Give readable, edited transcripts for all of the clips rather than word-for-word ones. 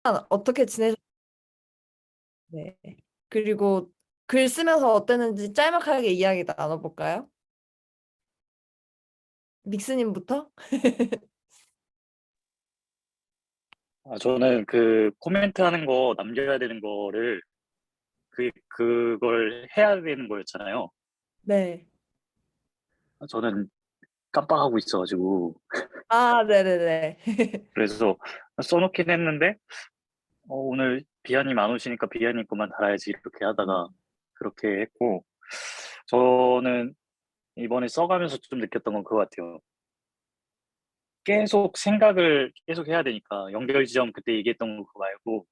어떻게 지내셨? 네. 그리고 글 쓰면서 어땠는지 짤막하게 이야기 나눠볼까요? 믹스님부터? 저는 그 코멘트 하는 거 남겨야 되는 거를 그걸 해야 되는 거였잖아요. 네. 저는 깜빡하고 있어가지고 아, 네네네. 그래서 써놓긴 했는데 오늘 비아님 안 오시니까 비아님 것만 달아야지 이렇게 하다가 그렇게 했고 저는 이번에 써가면서 좀 느꼈던 건 그거 같아요. 계속 생각을 계속 해야 되니까 연결 지점 그때 얘기했던 거 그거 말고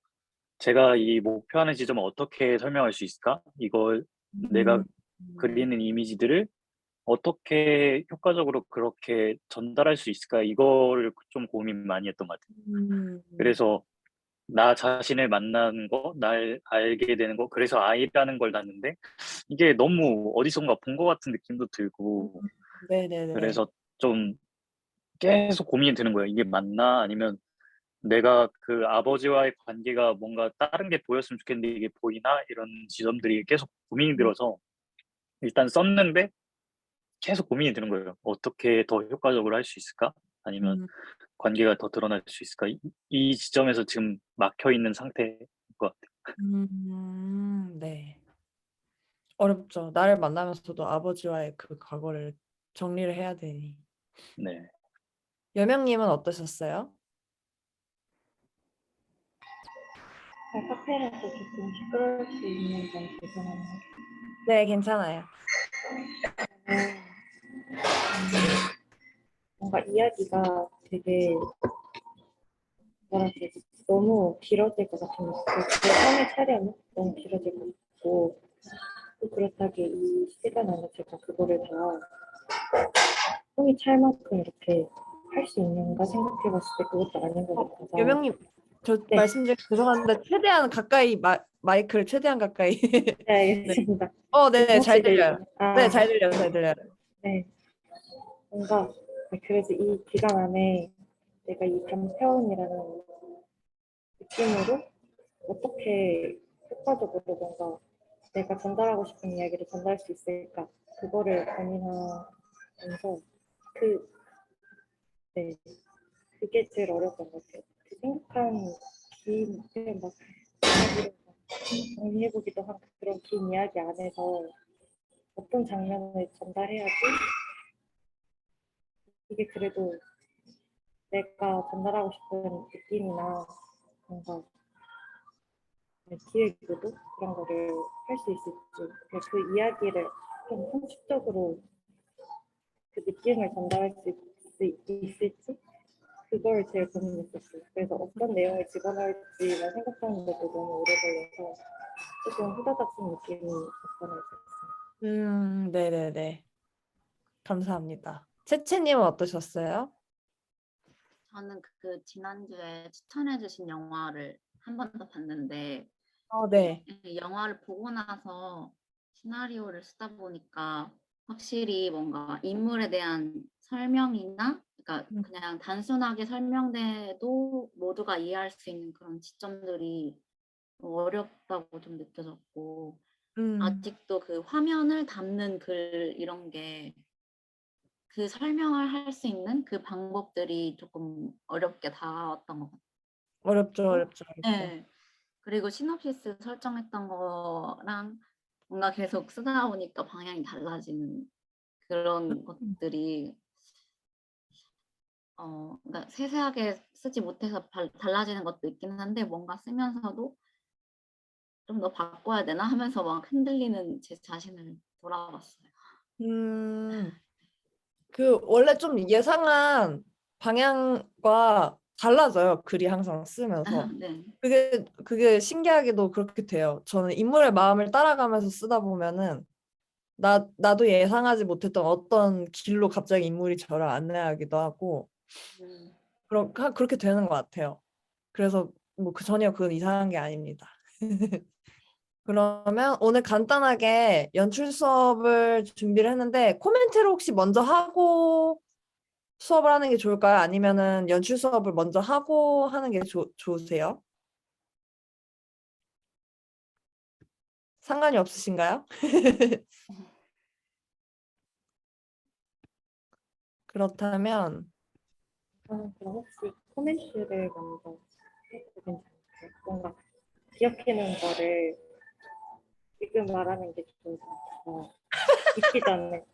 제가 이 목표하는 지점을 어떻게 설명할 수 있을까? 이걸 내가 음, 그리는 이미지들을 어떻게 효과적으로 그렇게 전달할 수 있을까? 이거를 좀 고민 많이 했던 것 같아요. 음, 그래서 나 자신을 만나는 거, 날 알게 되는 거, 그래서 아이라는 걸 낳는데 이게 너무 어디선가 본 것 같은 느낌도 들고 네네네. 그래서 좀 계속 고민이 되는 거예요. 이게 맞나? 아니면 내가 그 아버지와의 관계가 뭔가 다른 게 보였으면 좋겠는데 이게 보이나? 이런 지점들이 계속 고민이 들어서 일단 썼는데 계속 고민이 드는 거예요. 어떻게 더 효과적으로 할 수 있을까? 아니면 음, 관계가 더 드러날 수 있을까? 이 지점에서 지금 막혀 있는 상태인 것 같아요. 네. 어렵죠. 나를 만나면서도 아버지와의 그 과거를 정리를 해야 되니. 네. 여명님은 어떠셨어요? 카페라서 조금 시끄러울 수 있는 점 죄송합니다. 네, 괜찮아요. 뭔가 이야기가 되게 뭐라 해야 되지? 너무 길어질 것 같은 느낌. 제 삶의 차례는 너무 길어질 것 같고 또 그렇다기에 이 시간 안에 제가 그거를 다 손이 찰 만큼 이렇게 할 수 있는가 생각해봤을 때 그것도 아닌 것 같아서 여명님, 저 네, 말씀 중에 죄송한데 최대한 가까이 마이크를 최대한 가까이. 네 네. 알겠습니다. 지금 네, 잘 혹시 들려요. 네, 잘 들려요, 잘 들려요. 네, 뭔가 네, 그래서 이 기간 안에 내가 이 단편이라는 느낌으로 어떻게 효과적으로 뭔가 내가 전달하고 싶은 이야기를 전달할 수 있을까 그거를 고민하면서 그, 네, 그게 제일 어려웠던 것 같아요. 그 생각한 막 이야기를 막 정리해보기도 한 그런 긴 이야기 안에서 어떤 장면을 전달해야지 이게 그래도 내가 전달하고 싶은 느낌이나 뭔가 기획으로 그런 거를 할 수 있을지 그 이야기를 좀 형식적으로 그 느낌을 전달할 수 있을지 그걸 제일 고민했었어요. 그래서 어떤 내용을 집어넣을지만 생각하는데도 너무 오래 걸려서 조금 후다닥 쓴 느낌이 나타나있었어요. 네네네. 감사합니다. 채채님은 어떠셨어요? 저는 그 지난주에 추천해주신 영화를 한 번 더 봤는데 네. 이 영화를 보고 나서 시나리오를 쓰다 보니까 확실히 뭔가 인물에 대한 설명이나 그러니까 그냥 단순하게 설명돼도 모두가 이해할 수 있는 그런 지점들이 어렵다고 좀 느껴졌고 음, 아직도 그 화면을 담는 글 이런 게 그 설명을 할 수 있는 그 방법들이 조금 어렵게 다가왔던 것 어렵죠, 같고 어렵죠, 어렵죠. 네. 그리고 시놉시스 설정했던 거랑 뭔가 계속 쓰다 보니까 방향이 달라지는 그런 것들이 그러니까 세세하게 쓰지 못해서 달라지는 것도 있긴 한데 뭔가 쓰면서도 좀 더 바꿔야 되나 하면서 막 흔들리는 제 자신을 돌아봤어요. 음, 그 원래 좀 예상한 방향과 달라져요. 글이 항상 쓰면서. 네. 그게 신기하게도 그렇게 돼요. 저는 인물의 마음을 따라가면서 쓰다 보면은 나도 예상하지 못했던 어떤 길로 갑자기 인물이 저를 안내하기도 하고 음. 그렇게 되는 것 같아요. 그래서 뭐 전혀 그건 이상한 게 아닙니다. 그러면 오늘 간단하게 연출 수업을 준비를 했는데 코멘트를 혹시 먼저 하고 수업을 하는 게 좋을까요? 아니면은 연출 수업을 먼저 하고 하는 게 좋으세요? 상관이 없으신가요? 그렇다면 저는 그럼 혹시 코멘트를 먼저 해도 괜찮을까요? 뭔가 기억해놓은 거를 지금 말하는 게 좋을 것 같아서 잊기 전에.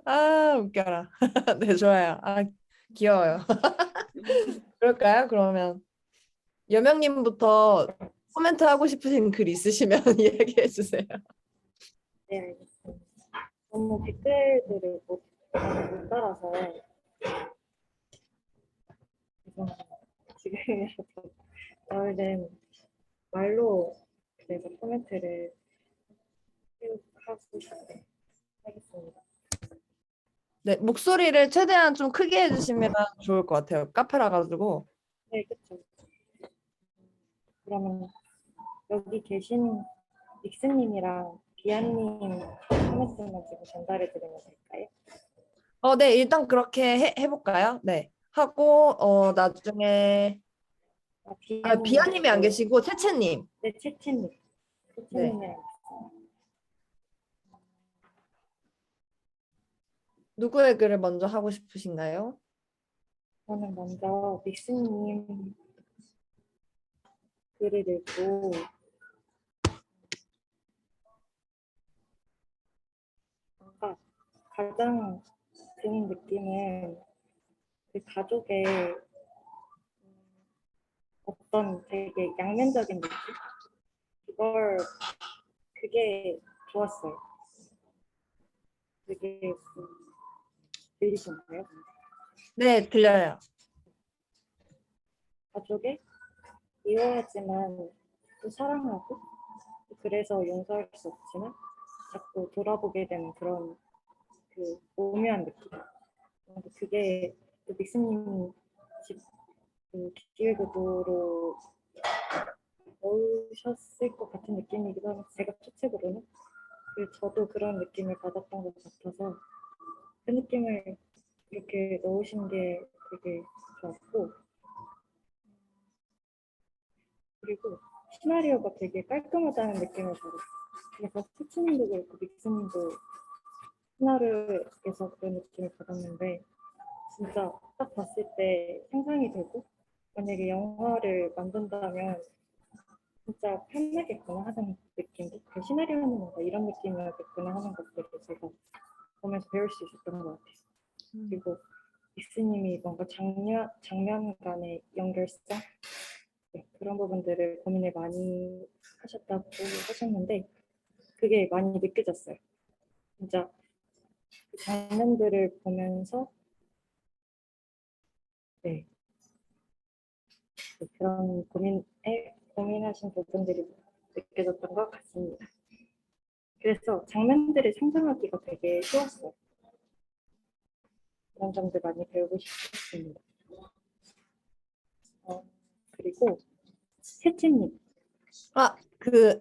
아 웃겨라. 네 좋아요. 아 귀여워요. 그럴까요? 그러면 여명님부터 코멘트 하고 싶으신 글 있으시면 이야기해 주세요. 네, 알겠습니다. 너무 댓글들을 못 따라서 죄송합니다. 지금이라도 얼른 말로 그래서 코멘트를 하고 싶게 하겠습니다. 네 목소리를 최대한 좀 크게 해주시면 좋을 것 같아요. 카페라 가지고. 네, 그렇죠. 그러면 여기 계신 닉스님이랑 비아님 코멘트만 지금 전달해 드리면 될까요? 네 일단 그렇게 해볼까요? 네 하고 나중에 비아님이 안 계시고 채채님. 네, 채채님. 네. 채채님이랑 누구의 글을 먼저 하고 싶으신가요? 저는 먼저 닉스님 글을 읽고 뭔가 가장 드는 느낌은 그 가족의 어떤 되게 양면적인 느낌? 그게 좋았어요. 그게 들리시나요? 네 들려요. 가족의 미워하지만 또 사랑하고 그래서 용서할 수 없지만 자꾸 돌아보게 되는 그런 그 오묘한 느낌. 그게 그 믹스님 그 기획의도로 넣으셨을 것 같은 느낌이기도 하고 제가 추측으로는 저도 그런 느낌을 받았던 것 같아서 그 느낌을 이렇게 넣으신 게 되게 좋았고 그리고 시나리오가 되게 깔끔하다는 느낌을 받았어요. 그래서 스치님도 그렇고 믹스님도 시나리오에서 그런 느낌을 받았는데 진짜 딱 봤을 때 상상이 되고 만약에 영화를 만든다면 진짜 편하겠구나 하는 느낌도 그 시나리오는 뭔가 이런 느낌이었겠구나 하는 것들을 제가 보면서 배울 수 있었던 것 같아요. 그리고 믹스님이 뭔가 장면 간의 연결성 네, 그런 부분들을 고민을 많이 하셨다고 하셨는데 그게 많이 느껴졌어요. 진짜 그 장면들을 보면서 네, 그런 고민하신 부분들이 느껴졌던 것 같습니다. 그래서 장면들을 상상하기가 되게 쉬웠어요. 그런 점들 많이 배우고 싶습니다. 그리고 채채님,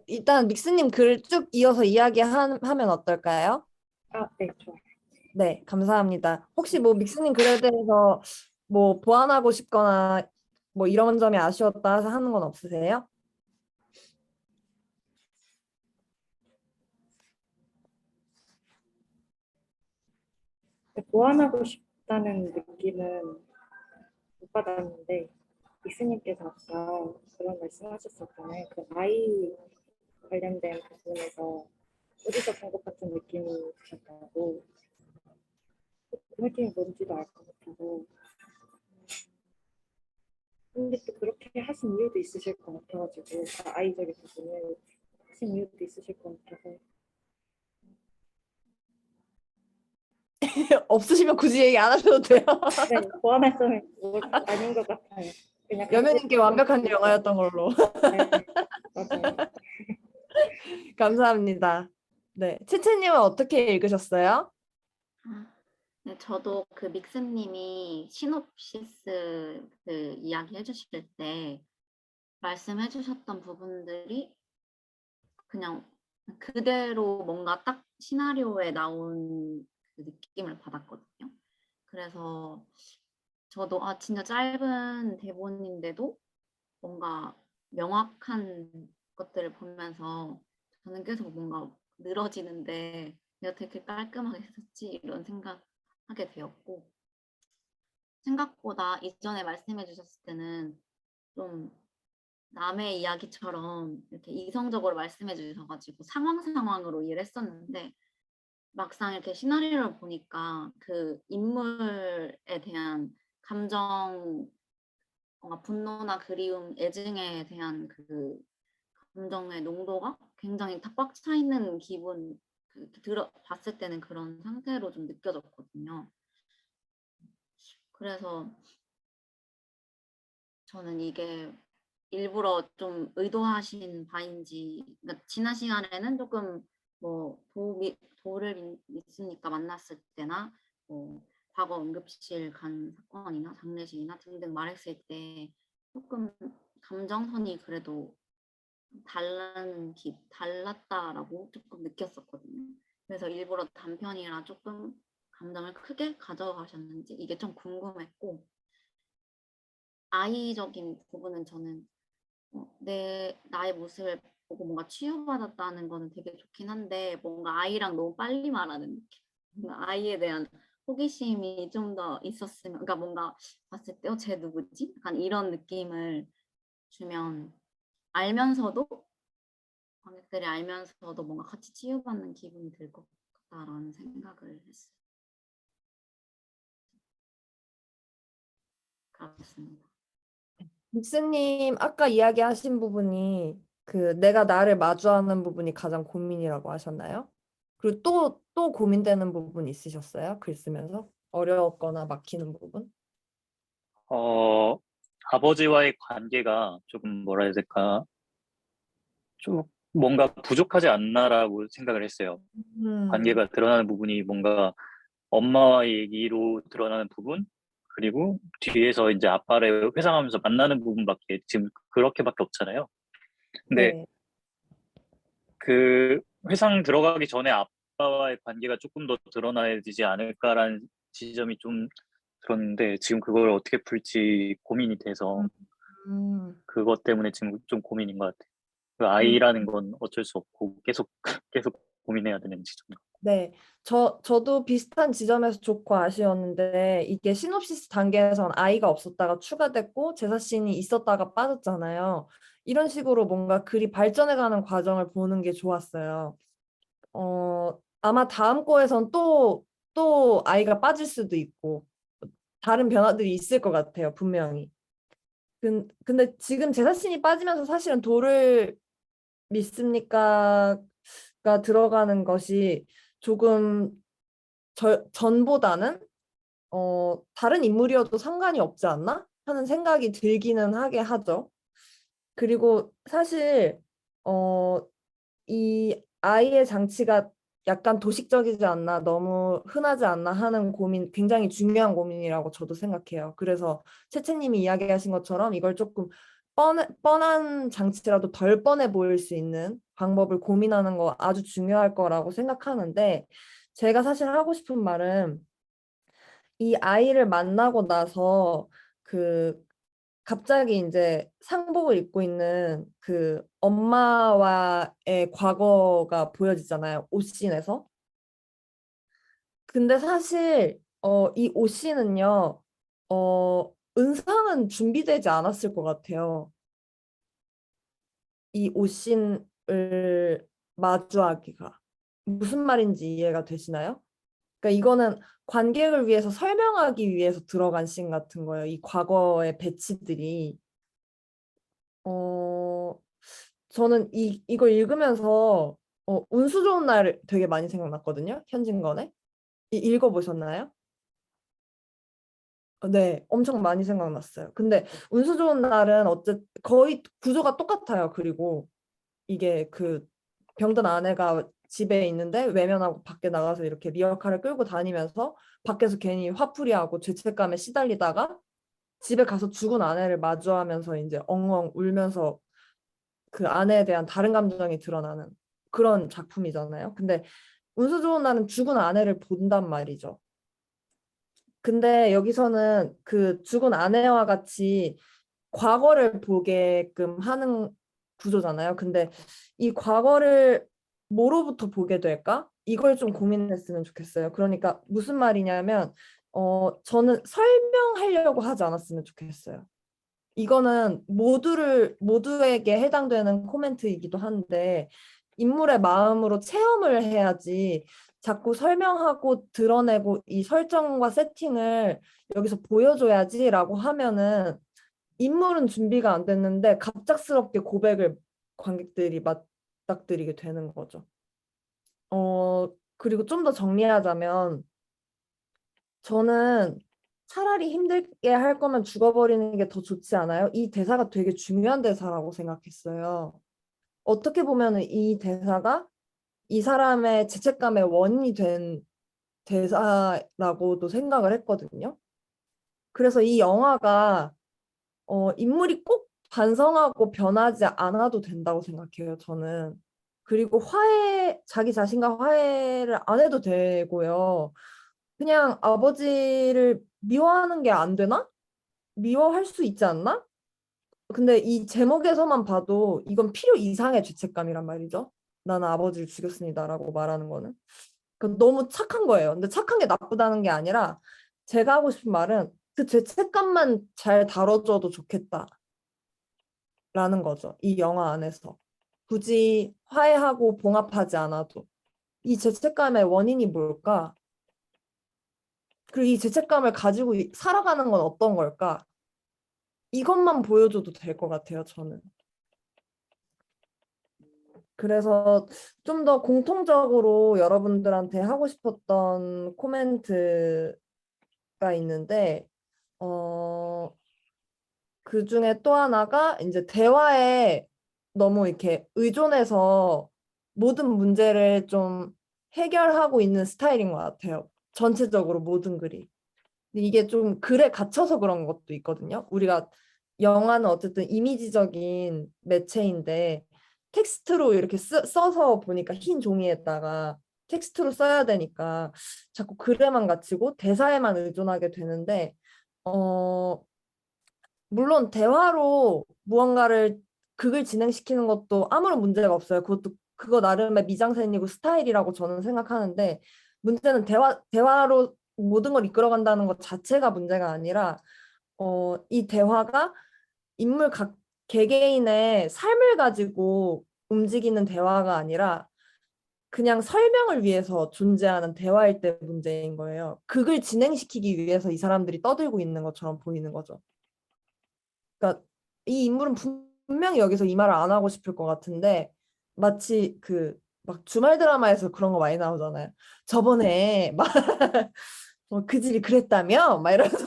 일단 믹스님 글 쭉 이어서 이야기하면 어떨까요? 네, 좋아요. 네, 감사합니다. 혹시 뭐 믹스님 글에 대해서 뭐 보완하고 싶거나 뭐 이런 점이 아쉬웠다 하는 건 없으세요? 보완하고 싶다는 느낌은 못 받았는데 믹스님께서 아까 그런 말씀하셨었잖아요. 그 아이 관련된 부분에서 어디서 본 것 같은 느낌이 드셨다고 그 느낌이 뭔지도 알 것 같아서 근데 또 그렇게 하신 이유도 있으실 것 같아가지고 그 아이적인 부분을 하신 이유도 있으실 것 같아서 없으시면 굳이 얘기 안 하셔도 돼요. 네, 보완할 점이 아닌 것 같아요. 그냥 여명님께 완벽한 영화였던 걸로. 네, 맞아요. 감사합니다. 네, 채채님은 어떻게 읽으셨어요? 네, 저도 그 믹스님이 시놉시스 그 이야기 해주실 때 말씀해 주셨던 부분들이 그냥 그대로 뭔가 딱 시나리오에 나온 그 느낌을 받았거든요. 그래서 저도 진짜 짧은 대본인데도 뭔가 명확한 것들을 보면서 저는 계속 뭔가 늘어지는데 내가 되게 깔끔하게 했었지 이런 생각하게 되었고 생각보다 이전에 말씀해 주셨을 때는 좀 남의 이야기처럼 이렇게 이성적으로 말씀해 주셔가지고 상황으로 이해를 했었는데 막상 이렇게 시나리오를 보니까 그 인물에 대한 감정, 뭔가 분노나 그리움, 애증에 대한 그 감정의 농도가 굉장히 꽉 차 있는 기분, 봤을 때는 그런 상태로 좀 느껴졌거든요. 그래서 저는 이게 일부러 좀 의도하신 바인지, 그러니까 지난 시간에는 조금 뭐 도를 믿으니까 만났을 때나 뭐 과거 응급실 간 사건이나 장례식이나 등등 말했을 때 조금 감정선이 그래도 달랐다라고 조금 느꼈었거든요. 그래서 일부러 단편이라 조금 감정을 크게 가져가셨는지 이게 좀 궁금했고 아이적인 부분은 저는 나의 모습을 보고 뭔가 치유받았다는 거는 되게 좋긴 한데 뭔가 아이랑 너무 빨리 말하는 느낌. 뭔가 아이에 대한 호기심이 좀 더 있었으면 그러니까 뭔가 봤을 때 쟤 누구지? 약간 이런 느낌을 주면 알면서도 관객들이 알면서도 뭔가 같이 치유받는 기분이 들 것 같다라는 생각을 했어요. 그렇습니다. 믹스님 아까 이야기하신 부분이 그 내가 나를 마주하는 부분이 가장 고민이라고 하셨나요? 그리고 또 고민되는 부분 있으셨어요? 글 쓰면서? 어려웠거나 막히는 부분? 아버지와의 관계가 조금 뭐라 해야 될까? 좀 뭔가 부족하지 않나라고 생각을 했어요. 관계가 드러나는 부분이 뭔가 엄마와의 얘기로 드러나는 부분, 그리고 뒤에서 이제 아빠를 회상하면서 만나는 부분밖에 지금 그렇게밖에 없잖아요. 근데 네. 그 회상 들어가기 전에 아빠와의 관계가 조금 더 드러나야 되지 않을까라는 지점이 좀 들었는데 지금 그걸 어떻게 풀지 고민이 돼서 음, 그것 때문에 지금 좀 고민인 것 같아요. 그 음, 아이라는 건 어쩔 수 없고 계속 고민해야 되는 지점. 네. 저도 비슷한 지점에서 좋고 아쉬웠는데 이게 시놉시스 단계에선 아이가 없었다가 추가됐고 제사씬이 있었다가 빠졌잖아요. 이런 식으로 뭔가 글이 발전해가는 과정을 보는 게 좋았어요. 아마 다음 거에선 또 아이가 빠질 수도 있고 다른 변화들이 있을 것 같아요, 분명히. 근데 지금 제사신이 빠지면서 사실은 돌을 믿습니까가 들어가는 것이 조금 전보다는 다른 인물이어도 상관이 없지 않나 하는 생각이 들기는 하게 하죠. 그리고 사실 이 아이의 장치가 약간 도식적이지 않나, 너무 흔하지 않나 하는 고민, 굉장히 중요한 고민이라고 저도 생각해요. 그래서 채채님이 이야기하신 것처럼 이걸 조금 뻔한 장치라도 덜 뻔해 보일 수 있는 방법을 고민하는 거 아주 중요할 거라고 생각하는데, 제가 사실 하고 싶은 말은 이 아이를 만나고 나서 그 갑자기 이제 상복을 입고 있는 그 엄마와의 과거가 보여지잖아요. 옷씬에서. 근데 사실 이 옷씬은요. 은상은 준비되지 않았을 것 같아요. 이 옷씬을 마주하기가. 무슨 말인지 이해가 되시나요? 그러니까 이거는 관객을 위해서 설명하기 위해서 들어간 씬 같은 거예요. 이 과거의 배치들이. 어, 저는 이걸 읽으면서 운수 좋은 날 되게 많이 생각났거든요. 현진건에. 읽어보셨나요? 네, 엄청 많이 생각났어요. 근데 운수 좋은 날은 거의 구조가 똑같아요. 그리고 이게 그 병든 아내가 집에 있는데 외면하고 밖에 나가서 이렇게 리어카를 끌고 다니면서 밖에서 괜히 화풀이하고 죄책감에 시달리다가 집에 가서 죽은 아내를 마주하면서 이제 엉엉 울면서 그 아내에 대한 다른 감정이 드러나는 그런 작품이잖아요. 근데 운수 좋은 날은 죽은 아내를 본단 말이죠. 근데 여기서는 그 죽은 아내와 같이 과거를 보게끔 하는 구조잖아요. 근데 이 과거를 뭐로부터 보게 될까? 이걸 좀 고민했으면 좋겠어요. 그러니까 무슨 말이냐면 저는 설명하려고 하지 않았으면 좋겠어요. 이거는 모두에게 해당되는 코멘트이기도 한데 인물의 마음으로 체험을 해야지 자꾸 설명하고 드러내고 이 설정과 세팅을 여기서 보여줘야지라고 하면은 인물은 준비가 안 됐는데 갑작스럽게 고백을 관객들이 맞닥뜨리게 되는 거죠. 그리고 좀 더 정리하자면 저는 차라리 힘들게 할 거면 죽어버리는 게 더 좋지 않아요? 이 대사가 되게 중요한 대사라고 생각했어요. 어떻게 보면 이 대사가 이 사람의 죄책감의 원인이 된 대사라고도 생각을 했거든요. 그래서 이 영화가 인물이 꼭 반성하고 변하지 않아도 된다고 생각해요, 저는. 그리고 자기 자신과 화해를 안 해도 되고요. 그냥 아버지를 미워하는 게 안 되나? 미워할 수 있지 않나? 근데 이 제목에서만 봐도 이건 필요 이상의 죄책감이란 말이죠. 나는 아버지를 죽였습니다라고 말하는 거는. 너무 착한 거예요. 근데 착한 게 나쁘다는 게 아니라 제가 하고 싶은 말은 그 죄책감만 잘 다뤄줘도 좋겠다라는 거죠. 이 영화 안에서. 굳이 화해하고 봉합하지 않아도. 이 죄책감의 원인이 뭘까? 그리고 이 죄책감을 가지고 살아가는 건 어떤 걸까? 이것만 보여줘도 될 것 같아요, 저는. 그래서 좀 더 공통적으로 여러분들한테 하고 싶었던 코멘트가 있는데, 그 중에 또 하나가 이제 대화에 너무 이렇게 의존해서 모든 문제를 좀 해결하고 있는 스타일인 것 같아요. 전체적으로 모든 글이. 근데 이게 좀 글에 갇혀서 그런 것도 있거든요. 우리가 영화는 어쨌든 이미지적인 매체인데 텍스트로 이렇게 써서 보니까 흰 종이에다가 텍스트로 써야 되니까 자꾸 글에만 갇히고 대사에만 의존하게 되는데 어 물론 대화로 무언가를 극을 진행시키는 것도 아무런 문제가 없어요. 그거 나름의 미장센이고 스타일이라고 저는 생각하는데 문제는 대화로 모든 걸 이끌어간다는 것 자체가 문제가 아니라 이 대화가 인물 각 개개인의 삶을 가지고 움직이는 대화가 아니라 그냥 설명을 위해서 존재하는 대화일 때 문제인 거예요. 극을 진행시키기 위해서 이 사람들이 떠들고 있는 것처럼 보이는 거죠. 그러니까 이 인물은 분명히 여기서 이 말을 안 하고 싶을 것 같은데 마치 막 주말 드라마에서 그런 거 많이 나오잖아요. 저번에 막 그 집이 그랬다며 막 이러면서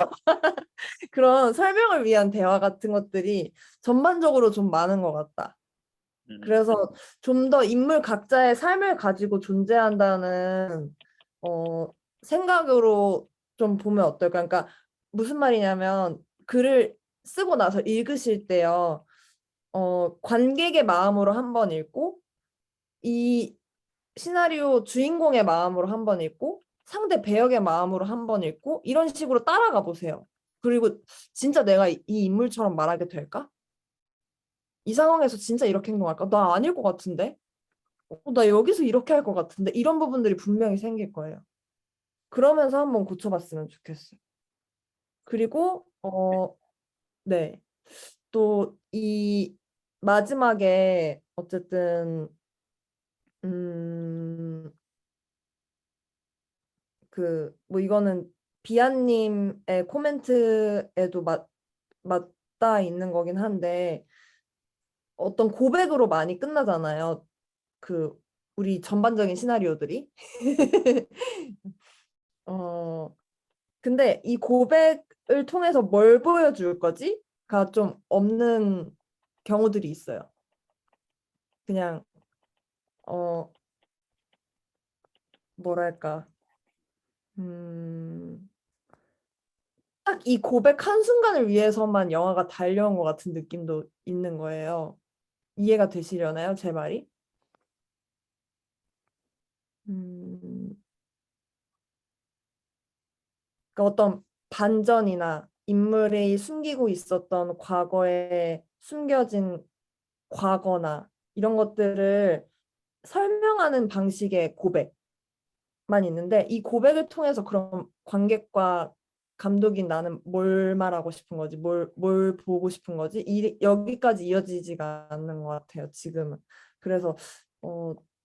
그런 설명을 위한 대화 같은 것들이 전반적으로 좀 많은 것 같다. 그래서 좀 더 인물 각자의 삶을 가지고 존재한다는 생각으로 좀 보면 어떨까? 그러니까 무슨 말이냐면 글을 쓰고 나서 읽으실 때요. 관객의 마음으로 한 번 읽고 이 시나리오 주인공의 마음으로 한 번 읽고 상대 배역의 마음으로 한 번 읽고 이런 식으로 따라가 보세요. 그리고 진짜 내가 이 인물처럼 말하게 될까? 이 상황에서 진짜 이렇게 행동할까? 나 아닐 것 같은데? 나 여기서 이렇게 할 것 같은데? 이런 부분들이 분명히 생길 거예요. 그러면서 한번 고쳐봤으면 좋겠어요. 그리고 네. 또 이 마지막에 어쨌든 음, 뭐 이거는 비아님의 코멘트에도 맞닿아 있는 거긴 한데 어떤 고백으로 많이 끝나잖아요. 우리 전반적인 시나리오들이. 근데 이 고백을 통해서 뭘 보여줄 거지?가 좀 없는 경우들이 있어요. 그냥 어 뭐랄까 딱 이 고백 한순간을 위해서만 영화가 달려온 것 같은 느낌도 있는 거예요. 이해가 되시려나요, 제 말이? 음, 그러니까 어떤 반전이나 인물이 숨기고 있었던 과거에 숨겨진 과거나 이런 것들을 설명하는 방식의 고백만 있는데 이 고백을 통해서 그럼 관객과 감독인 나는 뭘 말하고 싶은 거지, 뭘 보고 싶은 거지, 여기까지 이어지지가 않는 것 같아요, 지금은. 그래서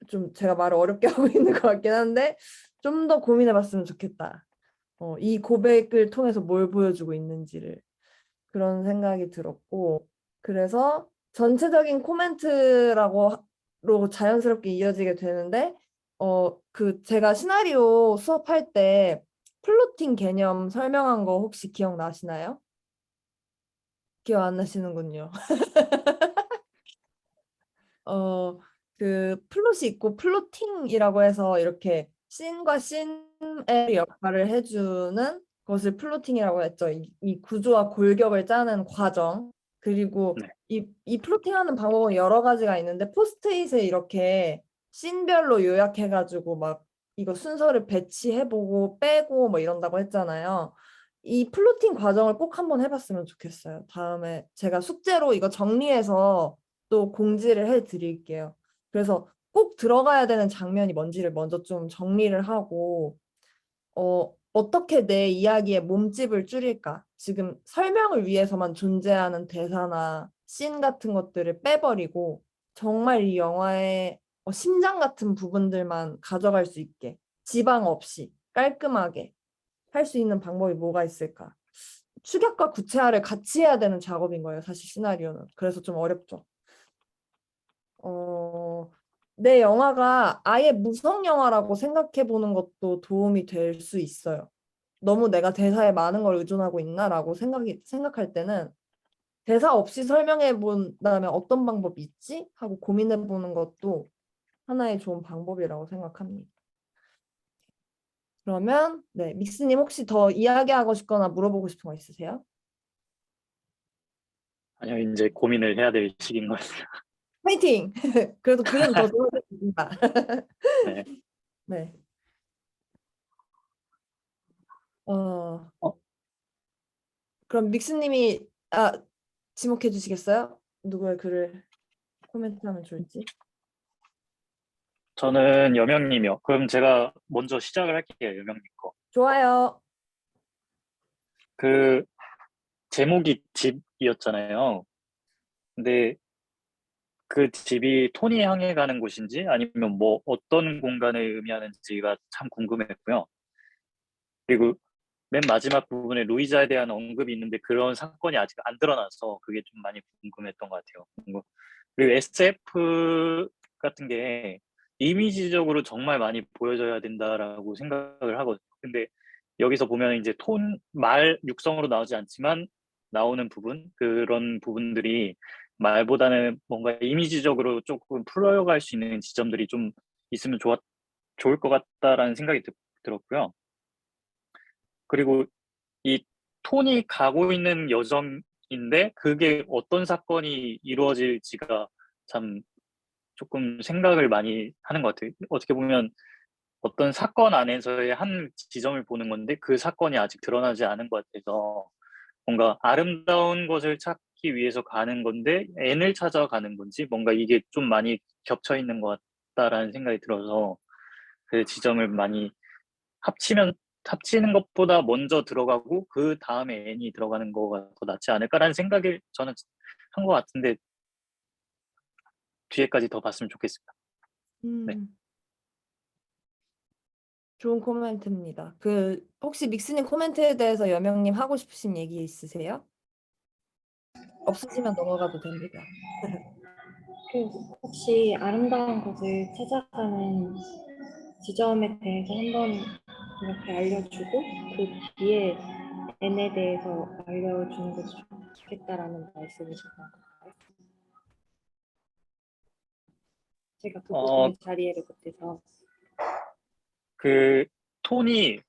좀 제가 말을 어렵게 하고 있는 것 같긴 한데 좀 더 고민해봤으면 좋겠다. 이 고백을 통해서 뭘 보여주고 있는지를 그런 생각이 들었고 그래서 전체적인 코멘트라고 로 자연스럽게 이어지게 되는데 그 제가 시나리오 수업할 때 플로팅 개념 설명한 거 혹시 기억나시나요? 기억 안 나시는군요. 그 플롯이 있고 플로팅이라고 해서 이렇게 씬과 씬의 역할을 해주는 것을 플로팅이라고 했죠. 이 구조와 골격을 짜는 과정. 그리고 네. 이 플로팅하는 방법은 여러 가지가 있는데 포스트잇에 이렇게 씬별로 요약해가지고 막 이거 순서를 배치해보고 빼고 뭐 이런다고 했잖아요. 이 플로팅 과정을 꼭 한번 해봤으면 좋겠어요. 다음에 제가 숙제로 이거 정리해서 또 공지를 해드릴게요. 그래서 꼭 들어가야 되는 장면이 뭔지를 먼저 좀 정리를 하고 어떻게 내 이야기의 몸집을 줄일까? 지금 설명을 위해서만 존재하는 대사나 씬 같은 것들을 빼버리고 정말 이 영화의 심장 같은 부분들만 가져갈 수 있게 지방 없이 깔끔하게 할 수 있는 방법이 뭐가 있을까? 축약과 구체화를 같이 해야 되는 작업인 거예요, 사실 시나리오는. 그래서 좀 어렵죠. 내 영화가 아예 무성 영화라고 생각해 보는 것도 도움이 될 수 있어요. 너무 내가 대사에 많은 걸 의존하고 있나라고 생각할 때는 대사 없이 설명해 본다면 어떤 방법이 있지? 하고 고민해 보는 것도 하나의 좋은 방법이라고 생각합니다. 그러면 네, 믹스님 혹시 더 이야기하고 싶거나 물어보고 싶은 거 있으세요? 아니요, 이제 고민을 해야 될 시기인 것 같아요. 파이팅! 그래도 글은 더 좋아집니다. 네. 네. 어, 어, 그럼 믹스님이 지목해 주시겠어요? 누구의 글을 코멘트하면 좋을지. 저는 여명님이요. 그럼 제가 먼저 시작을 할게요, 여명님 거. 좋아요. 그 제목이 집이었잖아요. 근데 그 집이 톤이 향해 가는 곳인지 아니면 뭐 어떤 공간을 의미하는지가 참 궁금했고요. 그리고 맨 마지막 부분에 루이자에 대한 언급이 있는데 그런 사건이 아직 안 드러나서 그게 좀 많이 궁금했던 것 같아요. 그리고 SF 같은 게 이미지적으로 정말 많이 보여져야 된다라고 생각을 하거든요. 근데 여기서 보면 이제 말 육성으로 나오지 않지만 나오는 부분, 그런 부분들이 말보다는 뭔가 이미지적으로 조금 풀어갈 수 있는 지점들이 좀 있으면 좋을 것 같다라는 생각이 들었고요. 그리고 이 톤이 가고 있는 여정인데 그게 어떤 사건이 이루어질지가 참 조금 생각을 많이 하는 것 같아요. 어떻게 보면 어떤 사건 안에서의 한 지점을 보는 건데 그 사건이 아직 드러나지 않은 것 같아서 뭔가 아름다운 것을 찾기 위해서 가는 건데 N을 찾아가는 건지 뭔가 이게 좀 많이 겹쳐 있는 것 같다라는 생각이 들어서 그 지점을 많이 합치는 것보다 먼저 들어가고 그 다음에 N이 들어가는 거가 더 낫지 않을까라는 생각을 저는 한 것 같은데 뒤에까지 더 봤으면 좋겠습니다. 네. 좋은 코멘트입니다. 혹시 믹스님 코멘트에 대해서 여명님 하고 싶으신 얘기 있으세요? 없으시면 넘어가도 됩니다. 그 혹시 아름다운 것을 찾아가는 지점에 대해서 한번 이렇게 알려주고 그 뒤에 N에 대해서 알려주는 것이 좋겠다라는 말씀이신 건가요? 제가 그 어, 부분을 잘 이해를 못해서. 그 톤이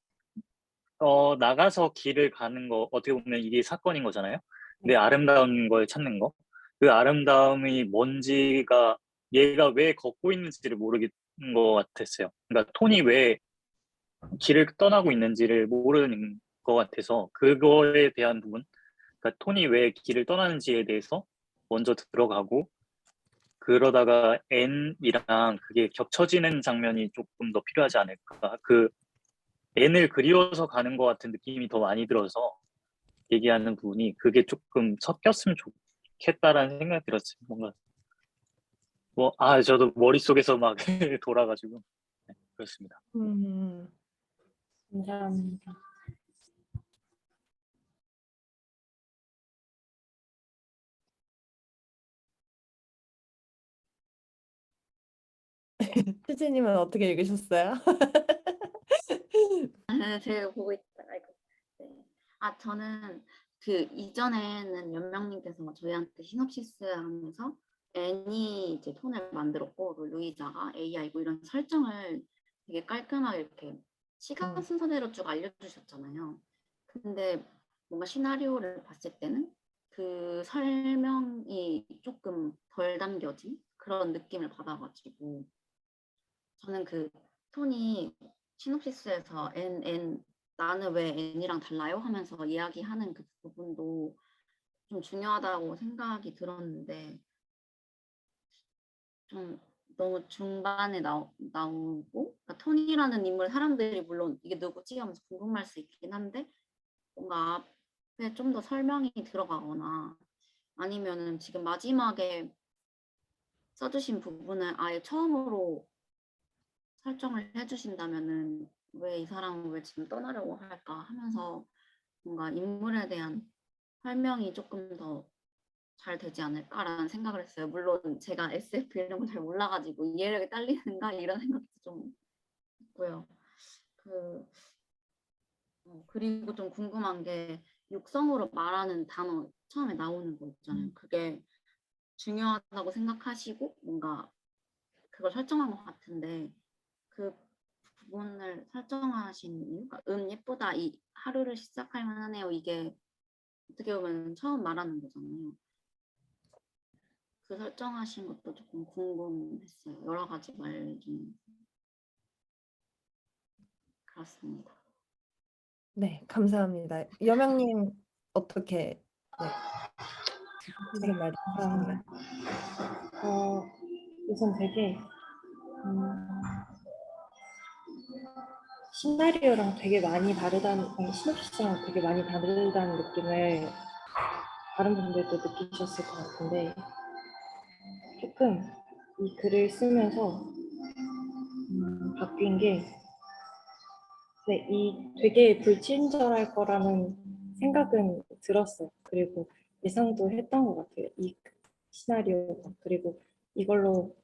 나가서 길을 가는 거 어떻게 보면 이게 사건인 거잖아요. 근데 아름다운 걸 찾는 거, 그 아름다움이 뭔지가 얘가 왜 걷고 있는지를 모르겠는 것 같았어요. 그러니까 톤이 왜 길을 떠나고 있는지를 모르는 것 같아서 그거에 대한 부분, 그러니까 톤이 왜 길을 떠나는지에 대해서 먼저 들어가고 그러다가 N이랑 그게 겹쳐지는 장면이 조금 더 필요하지 않을까. 그 N을 그리워서 가는 것 같은 느낌이 더 많이 들어서 얘기하는 부분이 그게 조금 섞였으면 좋겠다라는 생각이 들었어요. 뭔가 저도 머릿속에서 막 돌아가지고 네, 그렇습니다. 감사합니다. 채채님은 어떻게 읽으셨어요? 제가 보고 있다. 아이고. 네. 저는 그 이전에는 연명님께서 저희한테 시놉시스 하면서 애니 이제 톤을 만들었고 루이자가 AI고 이런 설정을 되게 깔끔하게 이렇게 시간 순서대로 쭉 알려주셨잖아요. 근데 뭔가 시나리오를 봤을 때는 그 설명이 조금 덜 담겨진 그런 느낌을 받아가지고 저는 그 톤이 시놉시스에서 나는 왜 N이랑 달라요? 하면서 이야기하는 그 부분도 좀 중요하다고 생각이 들었는데 좀 너무 중반에 나오고 그러니까 톤이라는 인물 사람들이 물론 이게 누구지? 하면서 궁금할 수 있긴 한데 뭔가 앞에 좀 더 설명이 들어가거나 아니면은 지금 마지막에 써주신 부분을 아예 처음으로 설정을 해주신다면은 왜 이 사람은 왜 지금 떠나려고 할까 하면서 뭔가 인물에 대한 설명이 조금 더 잘 되지 않을까라는 생각을 했어요. 물론 제가 SF 이런 걸 잘 몰라가지고 이해력이 딸리는가 이런 생각도 좀 있고요. 그리고 좀 궁금한 게 육성으로 말하는 단어 처음에 나오는 거 있잖아요. 그게 중요하다고 생각하시고 뭔가 그걸 설정한 것 같은데 그 부분을 설정하신 이유? 그러니까 예쁘다, 이 하루를 시작할 만하네요. 이게 어떻게 보면 처음 말하는 거잖아요. 그 설정하신 것도 조금 궁금했어요. 여러 가지 말 중에. 그렇습니다. 네, 감사합니다. 여명님 어떻게 무슨 말이 있으신가요? 우선 되게 시나리오랑 되게 많이 다르다는, 시놉시스랑 되게 많이 다르다는 느낌을 다른 분들도 느끼셨을 것 같은데 조금 이 글을 쓰면서 바뀐 게 네, 이 되게 불친절할 거라는 생각은 들었어요. 그리고 예상도 했던 것 같아요. 이 시나리오가. 그리고 이걸로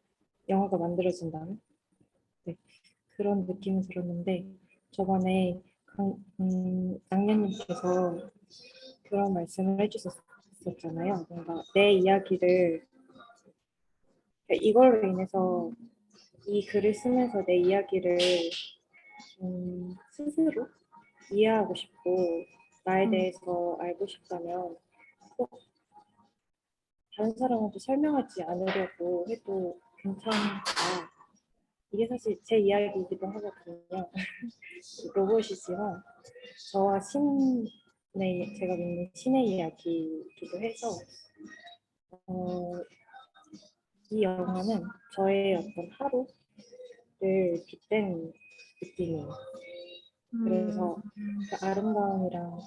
영화가 만들어진다면 네, 그런 느낌이 들었는데 저번에 양녀님께서 그런 말씀을 해주셨었잖아요. 뭔가 내 이야기를 이걸로 인해서 이 글을 쓰면서 내 이야기를 스스로 이해하고 싶고 나에 대해서 알고 싶다면 꼭 다른 사람한테 설명하지 않으려고 해도 괜찮다. 이게 사실 제 이야기이기도 하거든요. 로봇이지만 저와 제가 믿는 신의 이야기이기도 해서 이 영화는 저의 어떤 하루를 빗댄 느낌이에요. 그래서 그 아름다움이랑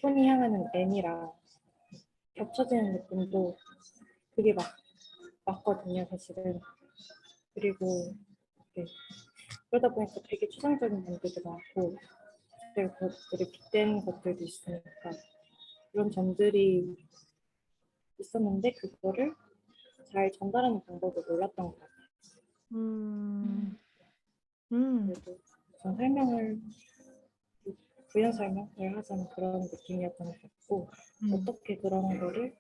톤이 향하는 N이랑 겹쳐지는 느낌도 그게 맞거든요, 사실은. 그리고 네, 그러다 보니까 되게 추상적인 면들도 많고 그리고 그것들이 빗대는 것들도 있으니까 그런 점들이 있었는데 그거를 잘 전달하는 방법을 몰랐던 것 같아요. 그래도 우선 부연 설명을 하자는 그런 느낌이었던 것 같고 어떻게 그런 거를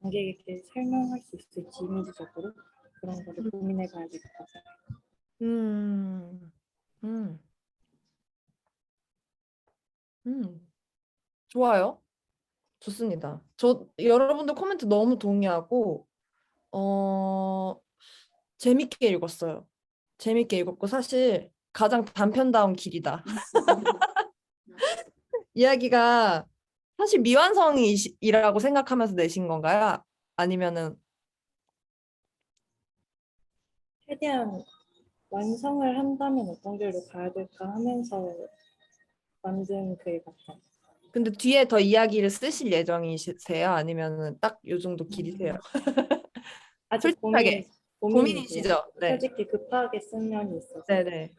관객에게 설명할 수 있을지 이미지적으로 그런 거를 고민해 봐야 될 것 같아요. 좋아요. 좋습니다. 여러분들 코멘트 너무 동의하고 재밌게 읽었어요. 재밌게 읽었고 사실 가장 단편다운 길이다. 이야기가 사실 미완성이라고 생각하면서 내신 건가요? 아니면은 최대한 완성을 한다면 어떤 길로 가야 될까 하면서 만든 글 같아요. 근데 뒤에 더 이야기를 쓰실 예정이세요? 아니면은 딱 요 정도 길이세요? 아직 솔직하게 고민이고요. 고민이시죠? 네. 솔직히 급하게 쓴 면이 있어서. 네네.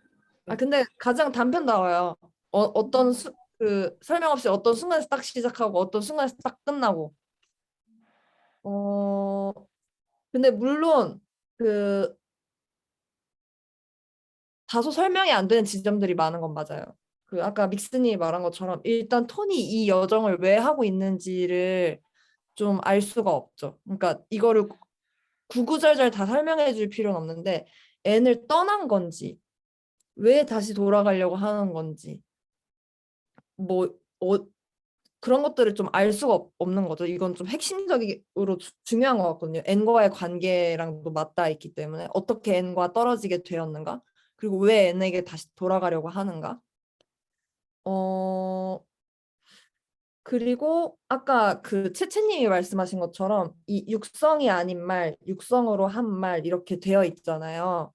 아, 네. 근데 가장 단편다워요. 그 설명 없이 어떤 순간에서 딱 시작하고 어떤 순간에서 딱 끝나고. 어, 근데 물론 그 다소 설명이 안 되는 지점들이 많은 건 맞아요. 그 아까 믹스님이 말한 것처럼 일단 톤이 이 여정을 왜 하고 있는지를 좀 알 수가 없죠. 그러니까 이거를 구구절절 다 설명해 줄 필요는 없는데 N을 떠난 건지 왜 다시 돌아가려고 하는 건지 뭐 그런 것들을 좀 알 수가 없는 거죠. 이건 좀 핵심적으로 중요한 것 같거든요. N과의 관계랑도 맞닿아 있기 때문에 어떻게 N과 떨어지게 되었는가? 그리고 왜 N에게 다시 돌아가려고 하는가? 어, 그리고 아까 그 채채님이 말씀하신 것처럼 이 육성이 아닌 말, 육성으로 한 말 이렇게 되어 있잖아요.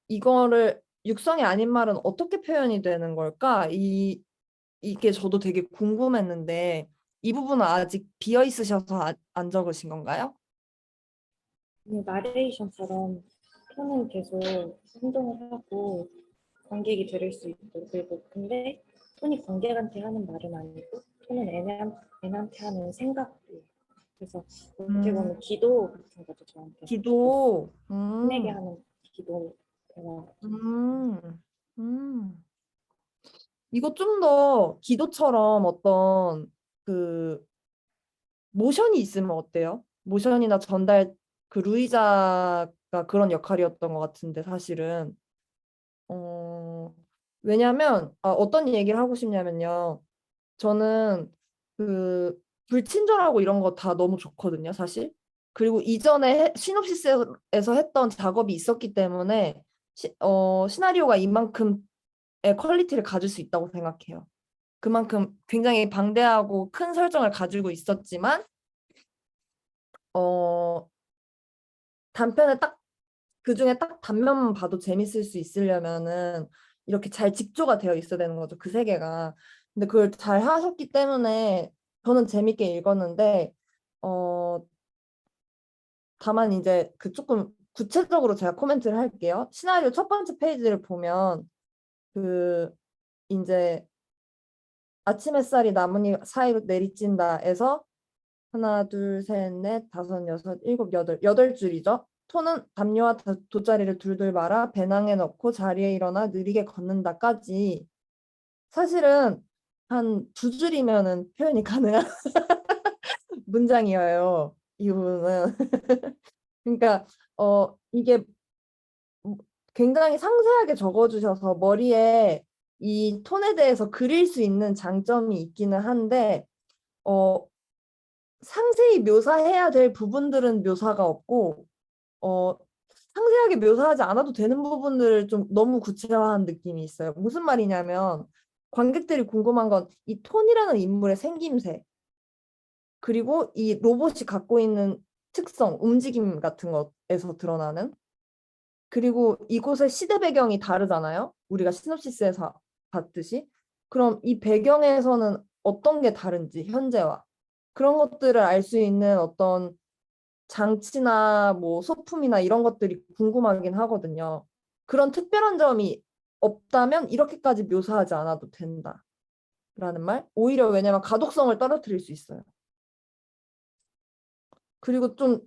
이거를 육성이 아닌 말은 어떻게 표현이 되는 걸까? 이게 저도 되게 궁금했는데 이 부분은 아직 비어 있으셔서 안 적으신 건가요? 나레이션처럼 톤은 계속 행동을 하고 관객이 들을 수 있고 그리고 근데 톤이 관객한테 하는 말은 아니고 톤은 N한테 하는 생각이에요. 그래서 어떻게 보면 기도 같은 거죠 저한테. 기도. 힘내게 하는 기도 대화. 음, 음. 이거 좀 더 기도처럼 어떤 그 모션이 있으면 어때요? 모션이나 전달 그 루이자가 그런 역할이었던 것 같은데 사실은 어 왜냐면 어떤 얘기를 하고 싶냐면요. 저는 그 불친절하고 이런 거 다 너무 좋거든요, 사실. 그리고 이전에 시놉시스에서 했던 작업이 있었기 때문에 시나리오가 이만큼의 퀄리티를 가질 수 있다고 생각해요. 그만큼 굉장히 방대하고 큰 설정을 가지고 있었지만 어, 단편에 딱 그중에 딱 단면만 봐도 재밌을 수 있으려면은 이렇게 잘 직조가 되어 있어야 되는 거죠. 그 세 개가. 근데 그걸 잘 하셨기 때문에 저는 재밌게 읽었는데 어, 다만 이제 그 조금 구체적으로 제가 코멘트를 할게요. 시나리오 첫 번째 페이지를 보면 그 이제 아침 햇살이 나뭇잎 사이로 내리찐다에서 하나, 둘, 셋, 넷, 다섯, 여섯, 일곱, 여덟 줄이죠. 토는 담요와 돗자리를 둘둘 말아 배낭에 넣고 자리에 일어나 느리게 걷는다까지 사실은 한 두 줄이면은 표현이 가능한 문장이에요. 이 부분은. 그러니까 이게 굉장히 상세하게 적어주셔서 머리에 이 톤에 대해서 그릴 수 있는 장점이 있기는 한데 어, 상세히 묘사해야 될 부분들은 묘사가 없고 어, 상세하게 묘사하지 않아도 되는 부분들을 좀 너무 구체화한 느낌이 있어요. 무슨 말이냐면 관객들이 궁금한 건 이 톤이라는 인물의 생김새 그리고 이 로봇이 갖고 있는 특성, 움직임 같은 것에서 드러나는 그리고 이곳의 시대 배경이 다르잖아요. 우리가 시놉시스에서 봤듯이. 그럼 이 배경에서는 어떤 게 다른지 현재와 그런 것들을 알 수 있는 어떤 장치나 뭐 소품이나 이런 것들이 궁금하긴 하거든요. 그런 특별한 점이 없다면 이렇게까지 묘사하지 않아도 된다라는 말. 오히려 왜냐면 가독성을 떨어뜨릴 수 있어요. 그리고 좀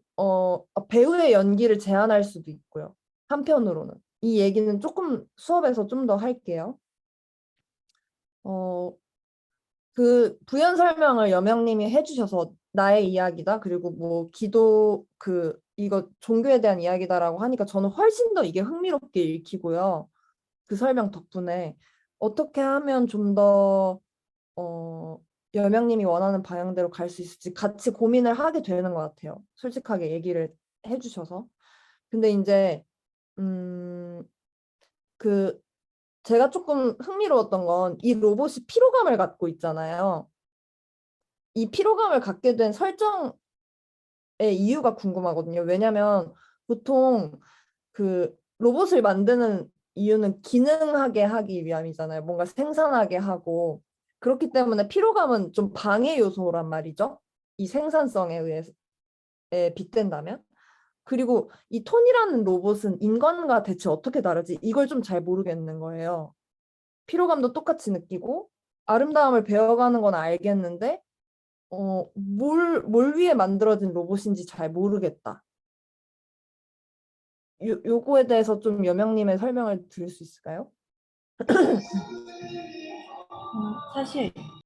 배우의 연기를 제한할 수도 있고요. 한편으로는 이 얘기는 조금 수업에서 좀 더 할게요. 어, 그 부연 설명을 여명님이 해주셔서 나의 이야기다 그리고 뭐 기도 그 이거 종교에 대한 이야기다라고 하니까 저는 훨씬 더 이게 흥미롭게 읽히고요. 그 설명 덕분에 어떻게 하면 좀 더 여명님이 원하는 방향대로 갈 수 있을지 같이 고민을 하게 되는 것 같아요. 솔직하게 얘기를 해주셔서. 근데 이제 그 제가 조금 흥미로웠던 건 이 로봇이 피로감을 갖고 있잖아요. 이 피로감을 갖게 된 설정의 이유가 궁금하거든요. 왜냐면 보통 그 로봇을 만드는 이유는 기능하게 하기 위함이잖아요. 뭔가 생산하게 하고. 그렇기 때문에 피로감은 좀 방해 요소란 말이죠. 이 생산성에 의해서 빗댄다면. 그리고 이 톤이라는 로봇은 인간과 대체 어떻게 다르지? 이걸 좀 잘 모르겠는 거예요. 피로감도 똑같이 느끼고 아름다움을 배워가는 건 알겠는데 뭘 위해 만들어진 로봇인지 잘 모르겠다. 요거에 대해서 좀 여명님의 설명을 드릴 수 있을까요? 사실